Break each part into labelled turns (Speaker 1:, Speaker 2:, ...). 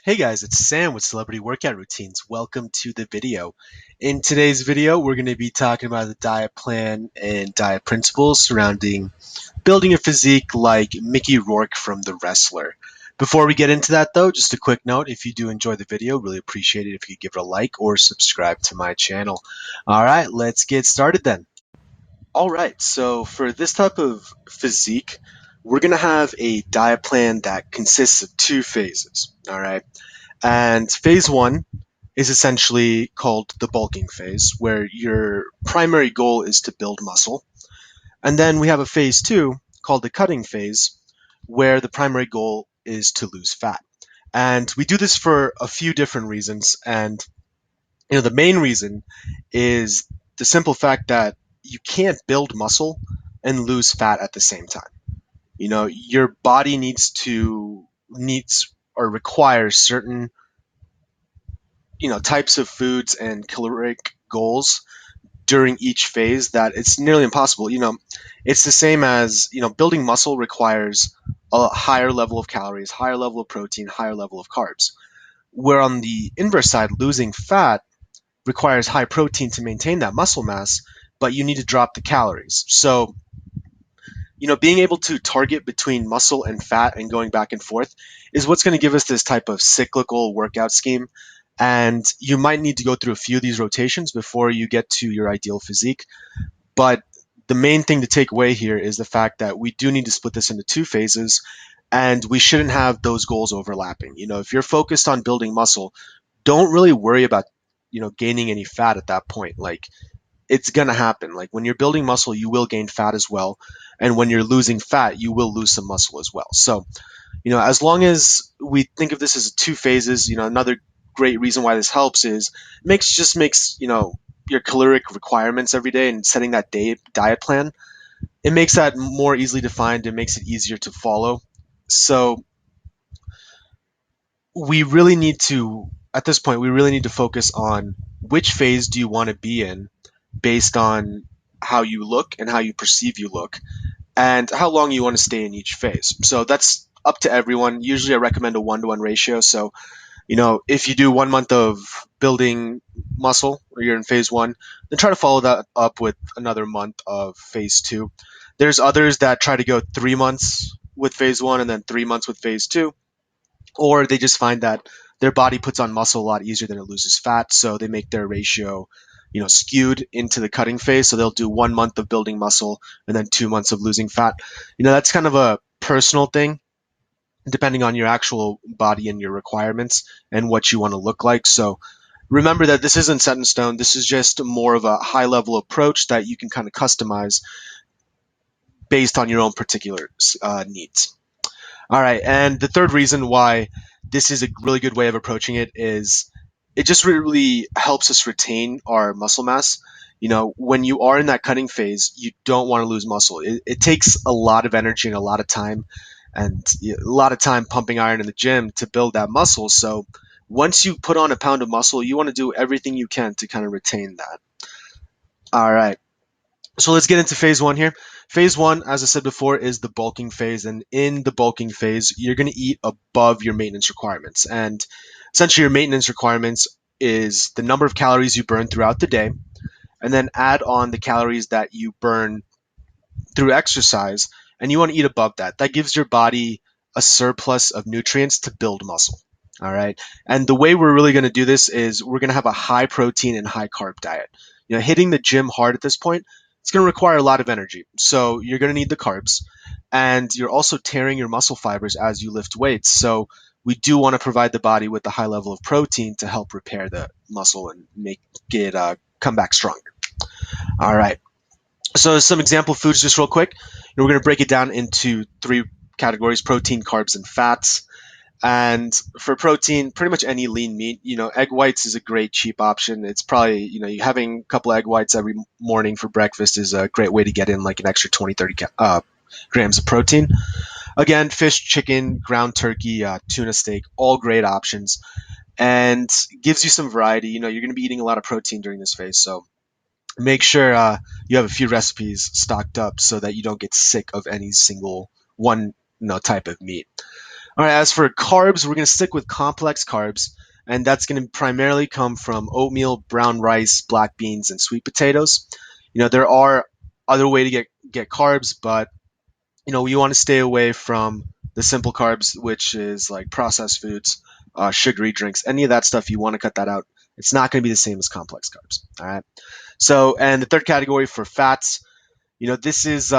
Speaker 1: Hey guys, it's Sam with Celebrity Workout Routines. Welcome to the video. In today's video, we're going to be talking about the diet plan and diet principles surrounding building a physique like Mickey Rourke from The Wrestler. Before we get into that though, just a quick note, if you do enjoy the video, really appreciate it if you could give it a like or subscribe to my channel. Alright, let's get started then. Alright, so for this type of physique, we're going to have a diet plan that consists of two phases. Alright. And phase one is essentially called the bulking phase, where your primary goal is to build muscle. And then we have a phase two called the cutting phase, where the primary goal is to lose fat. And we do this for a few different reasons. And the main reason is the simple fact that you can't build muscle and lose fat at the same time. Your body needs or requires certain types of foods and caloric goals during each phase that it's nearly impossible. It's the same as, building muscle requires a higher level of calories, higher level of protein, higher level of carbs. Where on the inverse side, losing fat requires high protein to maintain that muscle mass, but you need to drop the calories. So, being able to target between muscle and fat and going back and forth is what's going to give us this type of cyclical workout scheme. And you might need to go through a few of these rotations before you get to your ideal physique. But the main thing to take away here is the fact that we do need to split this into two phases, and we shouldn't have those goals overlapping. If you're focused on building muscle, don't really worry about, gaining any fat at that point. Like, it's going to happen. Like, when you're building muscle, you will gain fat as well. And when you're losing fat, you will lose some muscle as well. So, as long as we think of this as two phases, another great reason why this helps is makes your caloric requirements every day and setting that diet plan. It makes that more easily defined. It makes it easier to follow. So we really need to, at this point, we really need to focus on which phase do you want to be in based on how you look and how you perceive you look and how long you want to stay in each phase. So that's up to everyone. Usually I recommend a 1-to-1 ratio. So, if you do 1 month of building muscle or you're in phase one, then try to follow that up with another month of phase two. There's others that try to go 3 months with phase one and then 3 months with phase two, or they just find that their body puts on muscle a lot easier than it loses fat. So they make their ratio, skewed into the cutting phase. So they'll do 1 month of building muscle and then 2 months of losing fat. That's kind of a personal thing depending on your actual body and your requirements and what you want to look like. So remember that this isn't set in stone. This is just more of a high level approach that you can kind of customize based on your own particular needs. All right. And the third reason why this is a really good way of approaching it is it just really helps us retain our muscle mass. When you are in that cutting phase, you don't want to lose muscle. It takes a lot of energy and a lot of time and a lot of time pumping iron in the gym to build that muscle. So once you put on a pound of muscle, you want to do everything you can to kind of retain that. All right. So let's get into phase one here. Phase one, as I said before, is the bulking phase. And in the bulking phase, you're going to eat above your maintenance requirements. And essentially, your maintenance requirements is the number of calories you burn throughout the day, and then add on the calories that you burn through exercise. And you want to eat above that. That gives your body a surplus of nutrients to build muscle. All right. And the way we're really going to do this is we're going to have a high protein and high carb diet. Hitting the gym hard at this point, it's going to require a lot of energy. So you're going to need the carbs. And you're also tearing your muscle fibers as you lift weights. So we do want to provide the body with a high level of protein to help repair the muscle and make it come back stronger. All right. So some example foods just real quick. We're going to break it down into three categories: protein, carbs, and fats. And for protein, pretty much any lean meat. Egg whites is a great cheap option. It's probably, having a couple egg whites every morning for breakfast is a great way to get in like an extra 20, 30 grams of protein. Again, fish, chicken, ground turkey, tuna steak, all great options, and gives you some variety. You're going to be eating a lot of protein during this phase. So make sure you have a few recipes stocked up so that you don't get sick of any single one type of meat. All right, as for carbs, we're going to stick with complex carbs, and that's going to primarily come from oatmeal, brown rice, black beans, and sweet potatoes. There are other way to get carbs, but you want to stay away from the simple carbs, which is like processed foods, sugary drinks, any of that stuff. You want to cut that out. It's not going to be the same as complex carbs. All right. So, and the third category for fats, this is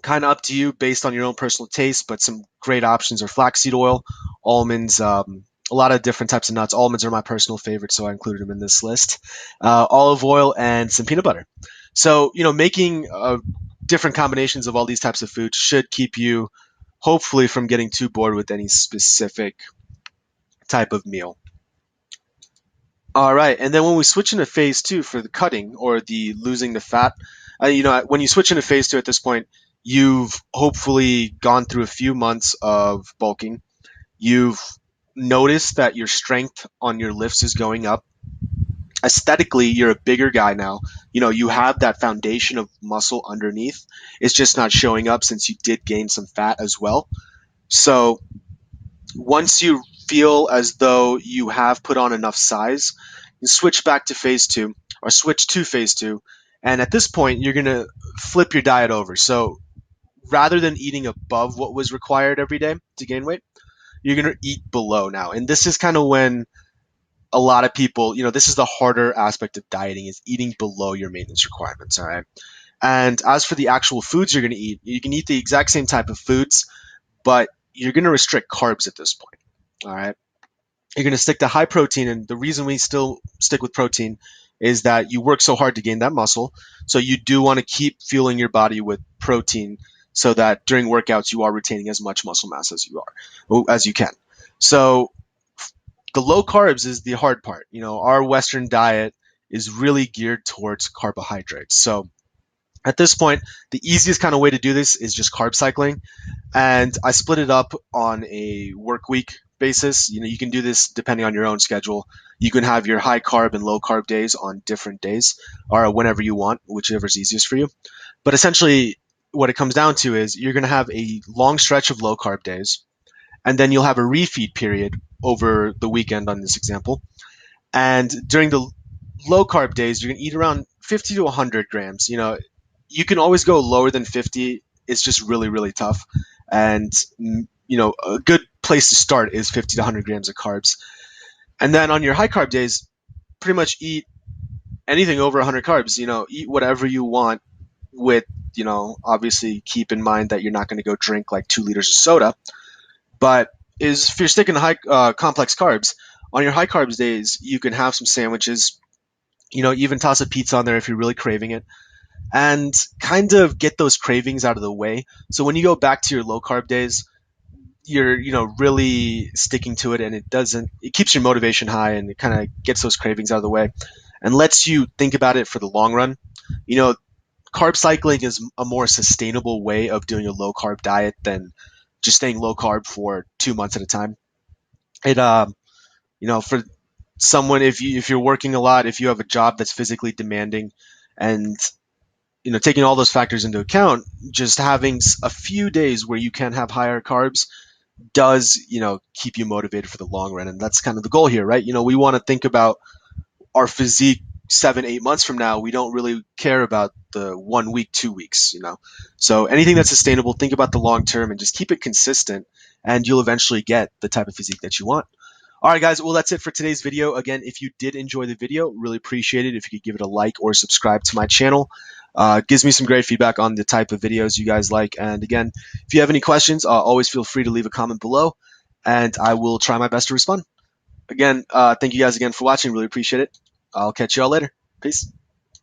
Speaker 1: kind of up to you based on your own personal taste, but some great options are flaxseed oil, almonds, a lot of different types of nuts. Almonds are my personal favorite, so I included them in this list. Olive oil and some peanut butter. So, making different combinations of all these types of foods should keep you, hopefully, from getting too bored with any specific type of meal. All right, and then when we switch into phase two for the cutting or the losing the fat, when you switch into phase two at this point, you've hopefully gone through a few months of bulking. You've noticed that your strength on your lifts is going up. Aesthetically, you're a bigger guy now. You have that foundation of muscle underneath. It's just not showing up since you did gain some fat as well. So once you feel as though you have put on enough size, you switch back to phase two or switch to phase two. And at this point, you're going to flip your diet over. So rather than eating above what was required every day to gain weight, you're going to eat below now. And this is kind of when a lot of people, this is the harder aspect of dieting is eating below your maintenance requirements. All right. And as for the actual foods you're going to eat, you can eat the exact same type of foods, but you're going to restrict carbs at this point. All right. You're going to stick to high protein. And the reason we still stick with protein is that you work so hard to gain that muscle. So you do want to keep fueling your body with protein so that during workouts you are retaining as much muscle mass as you can. So the low carbs is the hard part. Our Western diet is really geared towards carbohydrates. So at this point, the easiest kind of way to do this is just carb cycling. And I split it up on a work week basis. You can do this depending on your own schedule. You can have your high carb and low carb days on different days or whenever you want, whichever is easiest for you. But essentially, what it comes down to is you're going to have a long stretch of low carb days, and then you'll have a refeed period over the weekend on this example. And during the low carb days, you're going to eat around 50 to 100 grams. You can always go lower than 50. It's just really, really tough. And, a good place to start is 50 to 100 grams of carbs. And then on your high carb days, pretty much eat anything over 100 carbs. Eat whatever you want with, obviously keep in mind that you're not going to go drink like 2 liters of soda. But if you're sticking to high complex carbs, on your high carbs days, you can have some sandwiches, even toss a pizza on there if you're really craving it, and kind of get those cravings out of the way. So when you go back to your low carb days, you're really sticking to it, and it keeps your motivation high, and it kind of gets those cravings out of the way and lets you think about it for the long run. You know, Carb cycling is a more sustainable way of doing a low carb diet than just staying low carb for 2 months at a time. It for someone, if you're working a lot, if you have a job that's physically demanding, and taking all those factors into account, just having a few days where you can have higher carbs does keep you motivated for the long run. And that's kind of the goal here, right? We want to think about our physique 7 8 months from now. We don't really care about the 1 week 2 weeks. So anything that's sustainable, think about the long term and just keep it consistent, and you'll eventually get the type of physique that you want. All right, guys. Well, that's it for today's video. Again, if you did enjoy the video, really appreciate it if you could give it a like or subscribe to my channel. Gives me some great feedback on the type of videos you guys like. And again, if you have any questions, always feel free to leave a comment below, and I will try my best to respond. Again, thank you guys again for watching. Really appreciate it. I'll catch you all later. Peace.